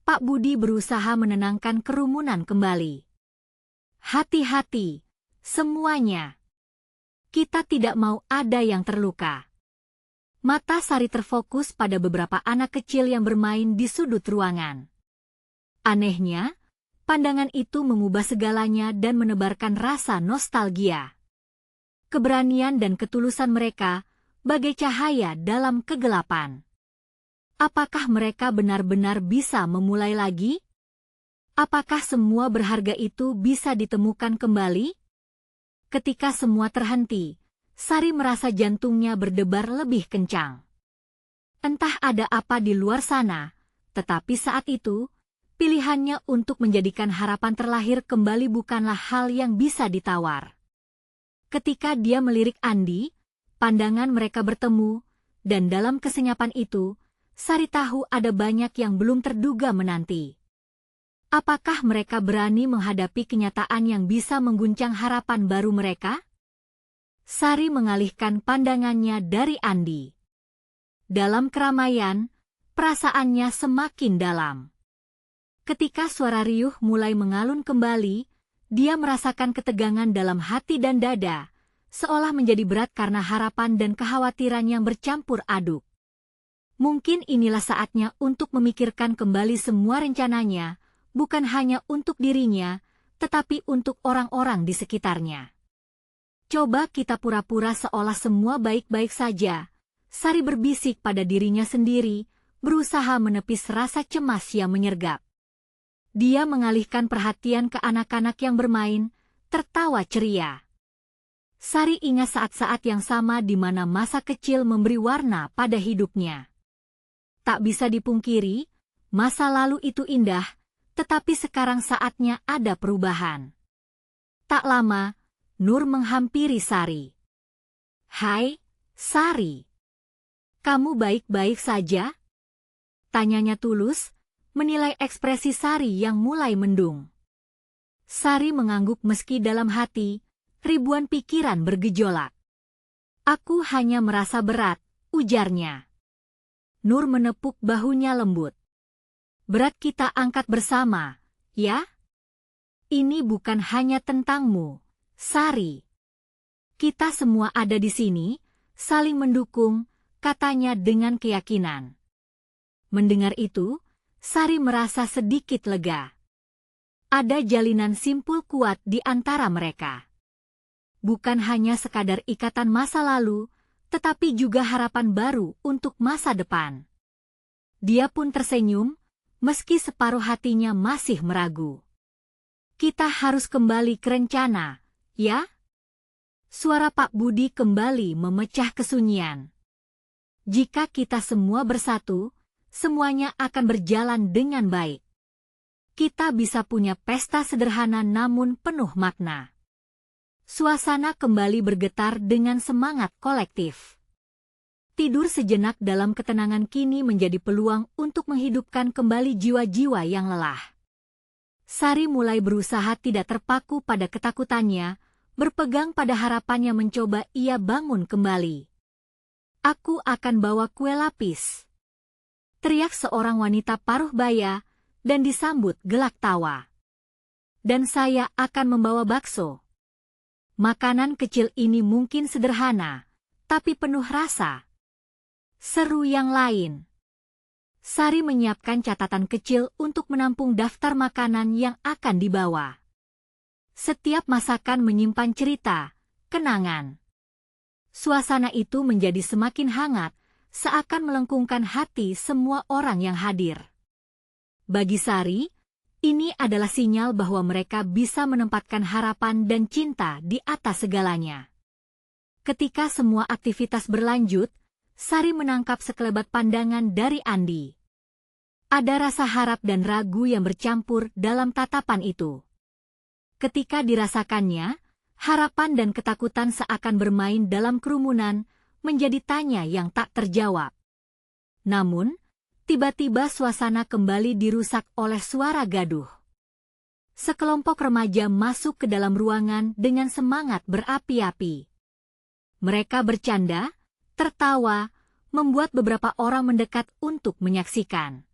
Pak Budi berusaha menenangkan kerumunan kembali. Hati-hati, semuanya. Kita tidak mau ada yang terluka. Mata Sari terfokus pada beberapa anak kecil yang bermain di sudut ruangan. Anehnya, pandangan itu mengubah segalanya dan menebarkan rasa nostalgia. Keberanian dan ketulusan mereka bagai cahaya dalam kegelapan. Apakah mereka benar-benar bisa memulai lagi? Apakah semua berharga itu bisa ditemukan kembali? Ketika semua terhenti, Sari merasa jantungnya berdebar lebih kencang. Entah ada apa di luar sana, tetapi saat itu, pilihannya untuk menjadikan harapan terlahir kembali bukanlah hal yang bisa ditawar. Ketika dia melirik Andi, pandangan mereka bertemu, dan dalam kesenyapan itu, Sari tahu ada banyak yang belum terduga menanti. Apakah mereka berani menghadapi kenyataan yang bisa mengguncang harapan baru mereka? Sari mengalihkan pandangannya dari Andi. Dalam keramaian, perasaannya semakin dalam. Ketika suara riuh mulai mengalun kembali, dia merasakan ketegangan dalam hati dan dada, seolah menjadi berat karena harapan dan kekhawatiran yang bercampur aduk. Mungkin inilah saatnya untuk memikirkan kembali semua rencananya, bukan hanya untuk dirinya, tetapi untuk orang-orang di sekitarnya. Coba kita pura-pura seolah semua baik-baik saja, Sari berbisik pada dirinya sendiri, berusaha menepis rasa cemas yang menyergap. Dia mengalihkan perhatian ke anak-anak yang bermain, tertawa ceria. Sari ingat saat-saat yang sama di mana masa kecil memberi warna pada hidupnya. Tak bisa dipungkiri, masa lalu itu indah, tetapi sekarang saatnya ada perubahan. Tak lama, Nur menghampiri Sari. "Hai, Sari. Kamu baik-baik saja?" Tanyanya tulus, menilai ekspresi Sari yang mulai mendung. Sari mengangguk meski dalam hati, ribuan pikiran bergejolak. "Aku hanya merasa berat," ujarnya. Nur menepuk bahunya lembut. "Berat kita angkat bersama, ya? Ini bukan hanya tentangmu, Sari. Kita semua ada di sini, saling mendukung," katanya dengan keyakinan. Mendengar itu, Sari merasa sedikit lega. Ada jalinan simpul kuat di antara mereka. Bukan hanya sekadar ikatan masa lalu, tetapi juga harapan baru untuk masa depan. Dia pun tersenyum, meski separuh hatinya masih meragu. "Kita harus kembali ke rencana, ya?" Suara Pak Budi kembali memecah kesunyian. "Jika kita semua bersatu, semuanya akan berjalan dengan baik. Kita bisa punya pesta sederhana namun penuh makna." Suasana kembali bergetar dengan semangat kolektif. Tidur sejenak dalam ketenangan kini menjadi peluang untuk menghidupkan kembali jiwa-jiwa yang lelah. Sari mulai berusaha tidak terpaku pada ketakutannya, berpegang pada harapan yang mencoba ia bangun kembali. "Aku akan bawa kue lapis," teriak seorang wanita paruh baya, dan disambut gelak tawa. "Dan saya akan membawa bakso." Makanan kecil ini mungkin sederhana, tapi penuh rasa. Seru yang lain. Sari menyiapkan catatan kecil untuk menampung daftar makanan yang akan dibawa. Setiap masakan menyimpan cerita, kenangan. Suasana itu menjadi semakin hangat, seakan melengkungkan hati semua orang yang hadir. Bagi Sari, ini adalah sinyal bahwa mereka bisa menempatkan harapan dan cinta di atas segalanya. Ketika semua aktivitas berlanjut, Sari menangkap sekelebat pandangan dari Andi. Ada rasa harap dan ragu yang bercampur dalam tatapan itu. Ketika dirasakannya, harapan dan ketakutan seakan bermain dalam kerumunan, menjadi tanya yang tak terjawab. Namun, tiba-tiba suasana kembali dirusak oleh suara gaduh. Sekelompok remaja masuk ke dalam ruangan dengan semangat berapi-api. Mereka bercanda, tertawa, membuat beberapa orang mendekat untuk menyaksikan.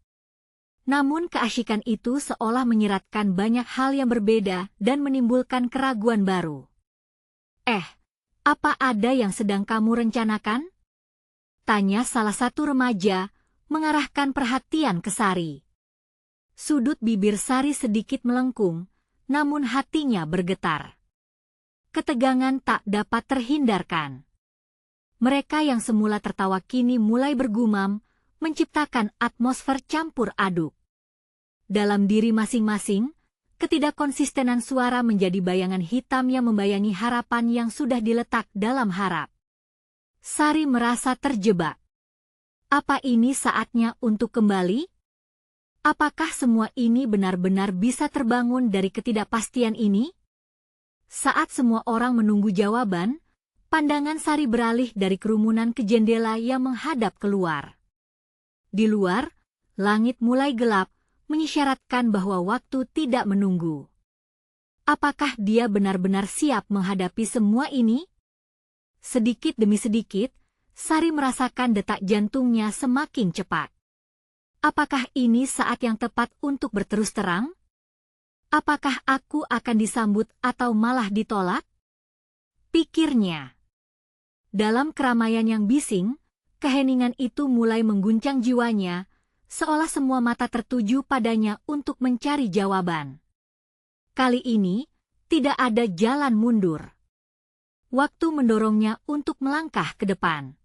Namun keasyikan itu seolah menyiratkan banyak hal yang berbeda dan menimbulkan keraguan baru. Apa ada yang sedang kamu rencanakan? Tanya salah satu remaja, mengarahkan perhatian ke Sari. Sudut bibir Sari sedikit melengkung, namun hatinya bergetar. Ketegangan tak dapat terhindarkan. Mereka yang semula tertawa kini mulai bergumam, menciptakan atmosfer campur aduk. Dalam diri masing-masing, ketidakkonsistenan suara menjadi bayangan hitam yang membayangi harapan yang sudah diletak dalam harap. Sari merasa terjebak. Apa ini saatnya untuk kembali? Apakah semua ini benar-benar bisa terbangun dari ketidakpastian ini? Saat semua orang menunggu jawaban, pandangan Sari beralih dari kerumunan ke jendela yang menghadap keluar. Di luar, langit mulai gelap, mengisyaratkan bahwa waktu tidak menunggu. Apakah dia benar-benar siap menghadapi semua ini? Sedikit demi sedikit, Sari merasakan detak jantungnya semakin cepat. Apakah ini saat yang tepat untuk berterus terang? Apakah aku akan disambut atau malah ditolak? Pikirnya. Dalam keramaian yang bising, keheningan itu mulai mengguncang jiwanya, seolah semua mata tertuju padanya untuk mencari jawaban. Kali ini, tidak ada jalan mundur. Waktu mendorongnya untuk melangkah ke depan.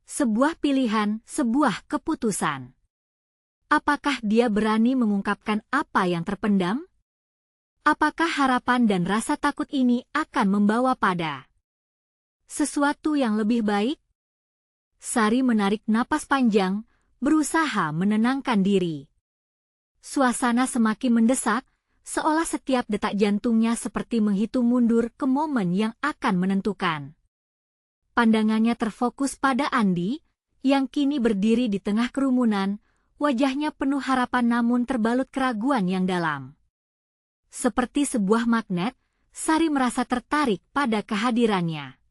Sebuah pilihan, sebuah keputusan. Apakah dia berani mengungkapkan apa yang terpendam? Apakah harapan dan rasa takut ini akan membawa pada sesuatu yang lebih baik? Sari menarik napas panjang, berusaha menenangkan diri. Suasana semakin mendesak, seolah setiap detak jantungnya seperti menghitung mundur ke momen yang akan menentukan. Pandangannya terfokus pada Andi, yang kini berdiri di tengah kerumunan, wajahnya penuh harapan namun terbalut keraguan yang dalam. Seperti sebuah magnet, Sari merasa tertarik pada kehadirannya.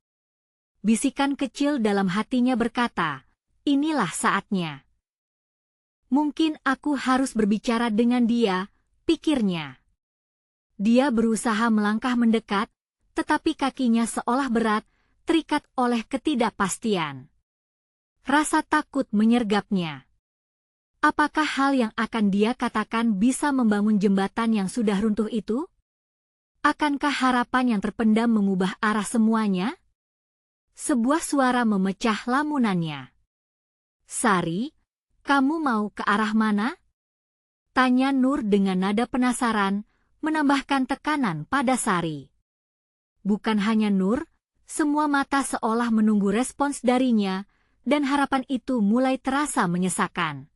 Bisikan kecil dalam hatinya berkata, inilah saatnya. Mungkin aku harus berbicara dengan dia, pikirnya. Dia berusaha melangkah mendekat, tetapi kakinya seolah berat, terikat oleh ketidakpastian. Rasa takut menyergapnya. Apakah hal yang akan dia katakan bisa membangun jembatan yang sudah runtuh itu? Akankah harapan yang terpendam mengubah arah semuanya? Sebuah suara memecah lamunannya. Sari, kamu mau ke arah mana? Tanya Nur dengan nada penasaran, menambahkan tekanan pada Sari. Bukan hanya Nur, semua mata seolah menunggu respons darinya, dan harapan itu mulai terasa menyesakan.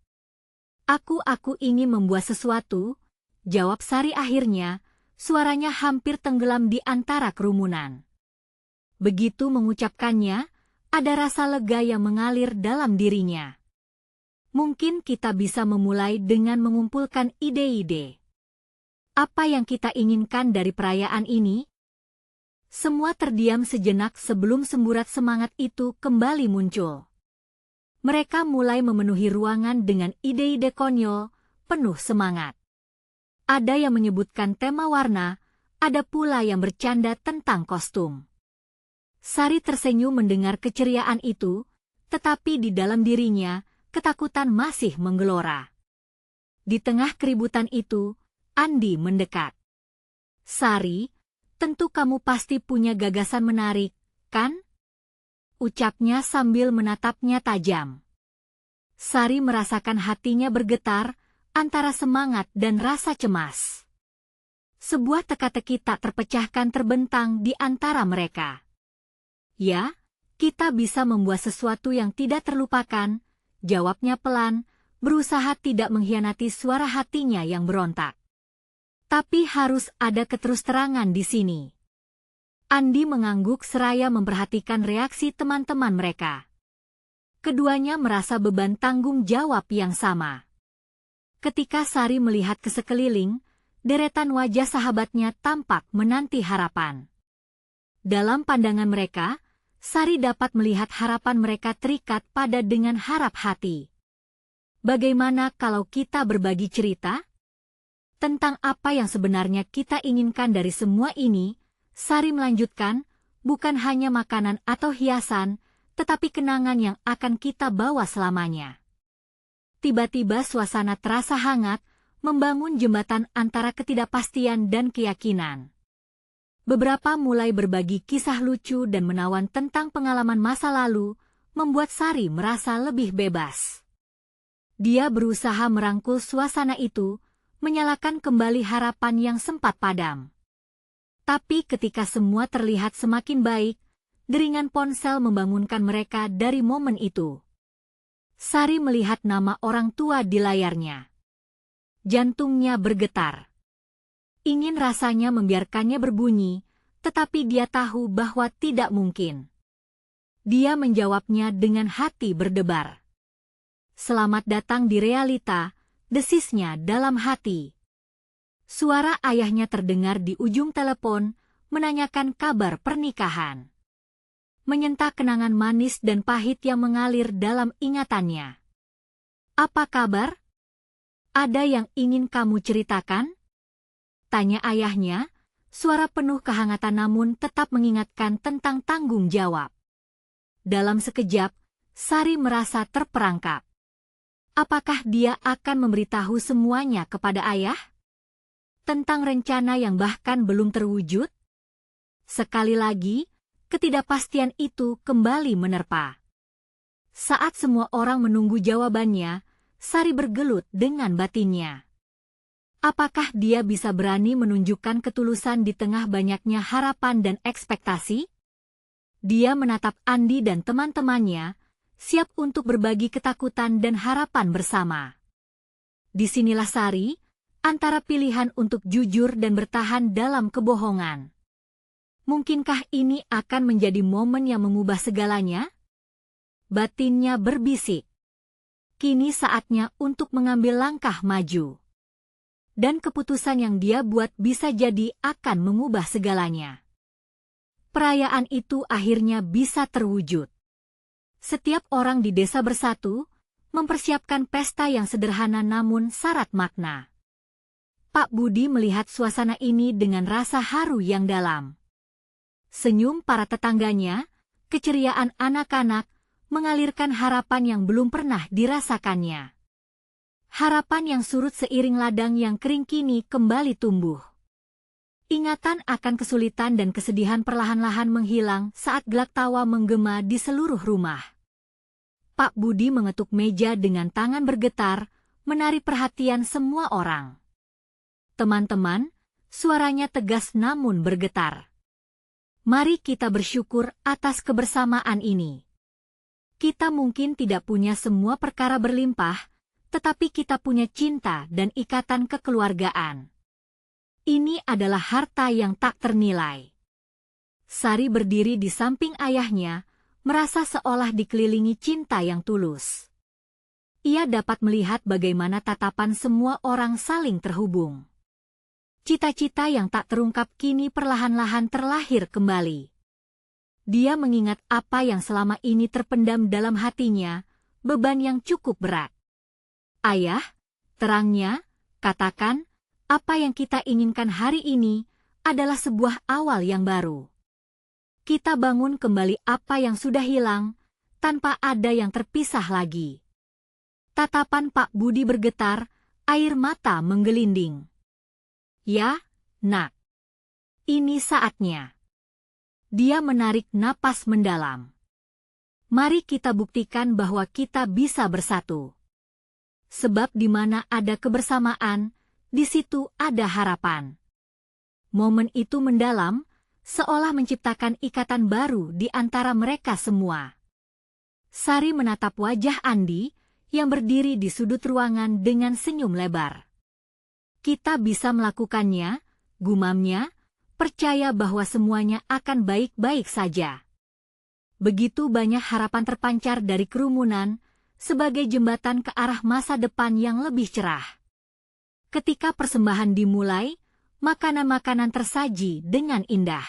Aku ingin membuat sesuatu, jawab Sari akhirnya, suaranya hampir tenggelam di antara kerumunan. Begitu mengucapkannya, ada rasa lega yang mengalir dalam dirinya. Mungkin kita bisa memulai dengan mengumpulkan ide-ide. Apa yang kita inginkan dari perayaan ini? Semua terdiam sejenak sebelum semburat semangat itu kembali muncul. Mereka mulai memenuhi ruangan dengan ide-ide konyol, penuh semangat. Ada yang menyebutkan tema warna, ada pula yang bercanda tentang kostum. Sari tersenyum mendengar keceriaan itu, tetapi di dalam dirinya, ketakutan masih menggelora. Di tengah keributan itu, Andi mendekat. Sari, tentu kamu pasti punya gagasan menarik, kan? ucapnya sambil menatapnya tajam. Sari merasakan hatinya bergetar antara semangat dan rasa cemas. Sebuah teka-teki tak terpecahkan terbentang di antara mereka. Ya, kita bisa membuat sesuatu yang tidak terlupakan, jawabnya pelan, berusaha tidak mengkhianati suara hatinya yang berontak. Tapi harus ada keterus-terangan di sini. Andi mengangguk seraya memperhatikan reaksi teman-teman mereka. Keduanya merasa beban tanggung jawab yang sama. Ketika Sari melihat ke sekeliling, deretan wajah sahabatnya tampak menanti harapan. Dalam pandangan mereka, Sari dapat melihat harapan mereka terikat pada dengan harap hati. Bagaimana kalau kita berbagi cerita? Tentang apa yang sebenarnya kita inginkan dari semua ini, Sari melanjutkan, bukan hanya makanan atau hiasan, tetapi kenangan yang akan kita bawa selamanya. Tiba-tiba suasana terasa hangat, membangun jembatan antara ketidakpastian dan keyakinan. Beberapa mulai berbagi kisah lucu dan menawan tentang pengalaman masa lalu, membuat Sari merasa lebih bebas. Dia berusaha merangkul suasana itu, menyalakan kembali harapan yang sempat padam. Tapi ketika semua terlihat semakin baik, deringan ponsel membangunkan mereka dari momen itu. Sari melihat nama orang tua di layarnya. Jantungnya bergetar. Ingin rasanya membiarkannya berbunyi, tetapi dia tahu bahwa tidak mungkin. Dia menjawabnya dengan hati berdebar. Selamat datang di realita, desisnya dalam hati. Suara ayahnya terdengar di ujung telepon, menanyakan kabar pernikahan. Menyentak kenangan manis dan pahit yang mengalir dalam ingatannya. Apa kabar? Ada yang ingin kamu ceritakan? Tanya ayahnya, suara penuh kehangatan namun tetap mengingatkan tentang tanggung jawab. Dalam sekejap, Sari merasa terperangkap. Apakah dia akan memberitahu semuanya kepada ayah? Tentang rencana yang bahkan belum terwujud? Sekali lagi, ketidakpastian itu kembali menerpa. Saat semua orang menunggu jawabannya, Sari bergelut dengan batinnya. Apakah dia bisa berani menunjukkan ketulusan di tengah banyaknya harapan dan ekspektasi? Dia menatap Andi dan teman-temannya, siap untuk berbagi ketakutan dan harapan bersama. Disinilah Sari, antara pilihan untuk jujur dan bertahan dalam kebohongan. Mungkinkah ini akan menjadi momen yang mengubah segalanya? Batinnya berbisik. Kini saatnya untuk mengambil langkah maju. Dan keputusan yang dia buat bisa jadi akan mengubah segalanya. Perayaan itu akhirnya bisa terwujud. Setiap orang di desa bersatu, mempersiapkan pesta yang sederhana namun syarat makna. Pak Budi melihat suasana ini dengan rasa haru yang dalam. Senyum para tetangganya, keceriaan anak-anak, mengalirkan harapan yang belum pernah dirasakannya. Harapan yang surut seiring ladang yang kering kini kembali tumbuh. Ingatan akan kesulitan dan kesedihan perlahan-lahan menghilang saat gelak tawa menggema di seluruh rumah. Pak Budi mengetuk meja dengan tangan bergetar, menarik perhatian semua orang. Teman-teman, suaranya tegas namun bergetar. Mari kita bersyukur atas kebersamaan ini. Kita mungkin tidak punya semua perkara berlimpah, tetapi kita punya cinta dan ikatan kekeluargaan. Ini adalah harta yang tak ternilai. Sari berdiri di samping ayahnya, merasa seolah dikelilingi cinta yang tulus. Ia dapat melihat bagaimana tatapan semua orang saling terhubung. Cita-cita yang tak terungkap kini perlahan-lahan terlahir kembali. Dia mengingat apa yang selama ini terpendam dalam hatinya, beban yang cukup berat. Ayah, terangnya, katakan, apa yang kita inginkan hari ini adalah sebuah awal yang baru. Kita bangun kembali apa yang sudah hilang, tanpa ada yang terpisah lagi. Tatapan Pak Budi bergetar, air mata menggelinding. Ya, nak. Ini saatnya. Dia menarik napas mendalam. Mari kita buktikan bahwa kita bisa bersatu. Sebab di mana ada kebersamaan, di situ ada harapan. Momen itu mendalam, seolah menciptakan ikatan baru di antara mereka semua. Sari menatap wajah Andi yang berdiri di sudut ruangan dengan senyum lebar. Kita bisa melakukannya, gumamnya, percaya bahwa semuanya akan baik-baik saja. Begitu banyak harapan terpancar dari kerumunan, sebagai jembatan ke arah masa depan yang lebih cerah. Ketika persembahan dimulai, makanan-makanan tersaji dengan indah.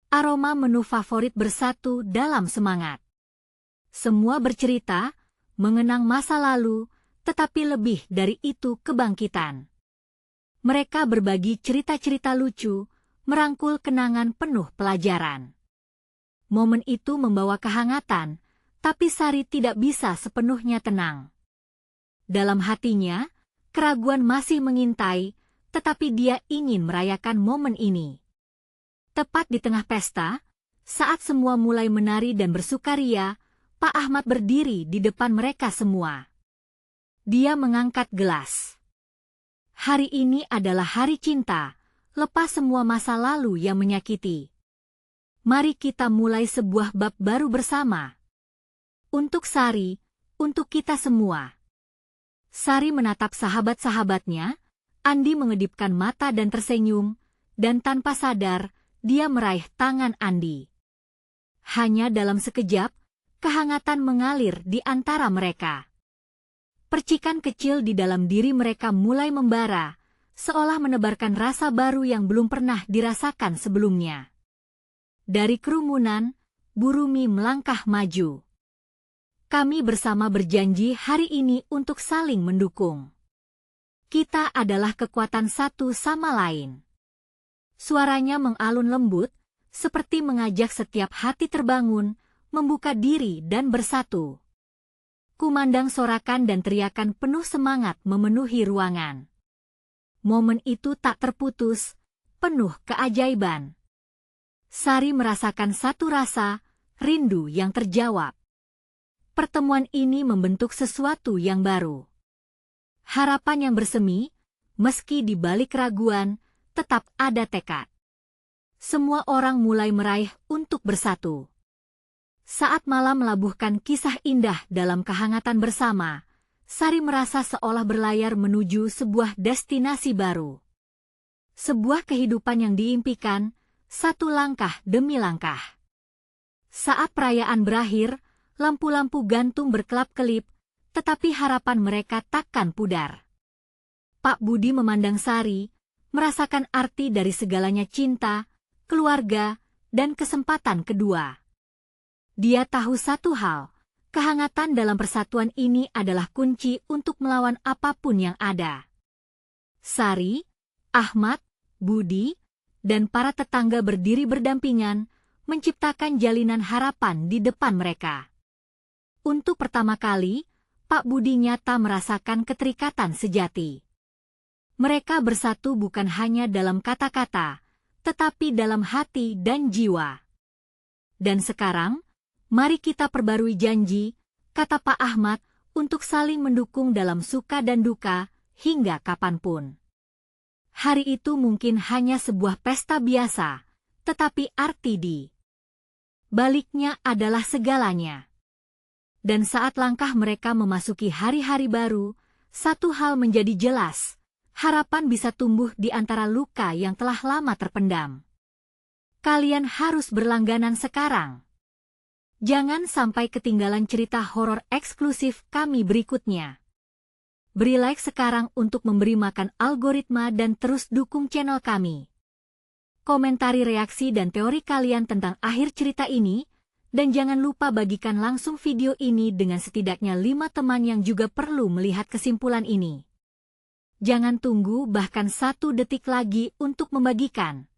Aroma menu favorit bersatu dalam semangat. Semua bercerita, mengenang masa lalu, tetapi lebih dari itu kebangkitan. Mereka berbagi cerita-cerita lucu, merangkul kenangan penuh pelajaran. Momen itu membawa kehangatan, tapi Sari tidak bisa sepenuhnya tenang. Dalam hatinya, keraguan masih mengintai, tetapi dia ingin merayakan momen ini. Tepat di tengah pesta, saat semua mulai menari dan bersukaria, Pak Ahmad berdiri di depan mereka semua. Dia mengangkat gelas. Hari ini adalah hari cinta, lepas semua masa lalu yang menyakiti. Mari kita mulai sebuah bab baru bersama. Untuk Sari, untuk kita semua. Sari menatap sahabat-sahabatnya, Andi mengedipkan mata dan tersenyum, dan tanpa sadar, dia meraih tangan Andi. Hanya dalam sekejap, kehangatan mengalir di antara mereka. Percikan kecil di dalam diri mereka mulai membara, seolah menebarkan rasa baru yang belum pernah dirasakan sebelumnya. Dari kerumunan, Bu Rumi melangkah maju. Kami bersama berjanji hari ini untuk saling mendukung. Kita adalah kekuatan satu sama lain. Suaranya mengalun lembut, seperti mengajak setiap hati terbangun, membuka diri dan bersatu. Kumandang sorakan dan teriakan penuh semangat memenuhi ruangan. Momen itu tak terputus, penuh keajaiban. Sari merasakan satu rasa, rindu yang terjawab. Pertemuan ini membentuk sesuatu yang baru. Harapan yang bersemi, meski di balik keraguan, tetap ada tekad. Semua orang mulai meraih untuk bersatu. Saat malam melabuhkan kisah indah dalam kehangatan bersama, Sari merasa seolah berlayar menuju sebuah destinasi baru. Sebuah kehidupan yang diimpikan, satu langkah demi langkah. Saat perayaan berakhir, lampu-lampu gantung berkelap-kelip, tetapi harapan mereka takkan pudar. Pak Budi memandang Sari, merasakan arti dari segalanya cinta, keluarga, dan kesempatan kedua. Dia tahu satu hal, kehangatan dalam persatuan ini adalah kunci untuk melawan apapun yang ada. Sari, Ahmad, Budi, dan para tetangga berdiri berdampingan, menciptakan jalinan harapan di depan mereka. Untuk pertama kali, Pak Budi nyata merasakan keterikatan sejati. Mereka bersatu bukan hanya dalam kata-kata, tetapi dalam hati dan jiwa. Dan sekarang, mari kita perbarui janji, kata Pak Ahmad, untuk saling mendukung dalam suka dan duka, hingga kapanpun. Hari itu mungkin hanya sebuah pesta biasa, tetapi arti di baliknya adalah segalanya. Dan saat langkah mereka memasuki hari-hari baru, satu hal menjadi jelas, harapan bisa tumbuh di antara luka yang telah lama terpendam. Kalian harus berlangganan sekarang. Jangan sampai ketinggalan cerita horor eksklusif kami berikutnya. Beri like sekarang untuk memberi makan algoritma dan terus dukung channel kami. Komentari reaksi dan teori kalian tentang akhir cerita ini, dan jangan lupa bagikan langsung video ini dengan setidaknya 5 teman yang juga perlu melihat kesimpulan ini. Jangan tunggu bahkan 1 detik lagi untuk membagikan.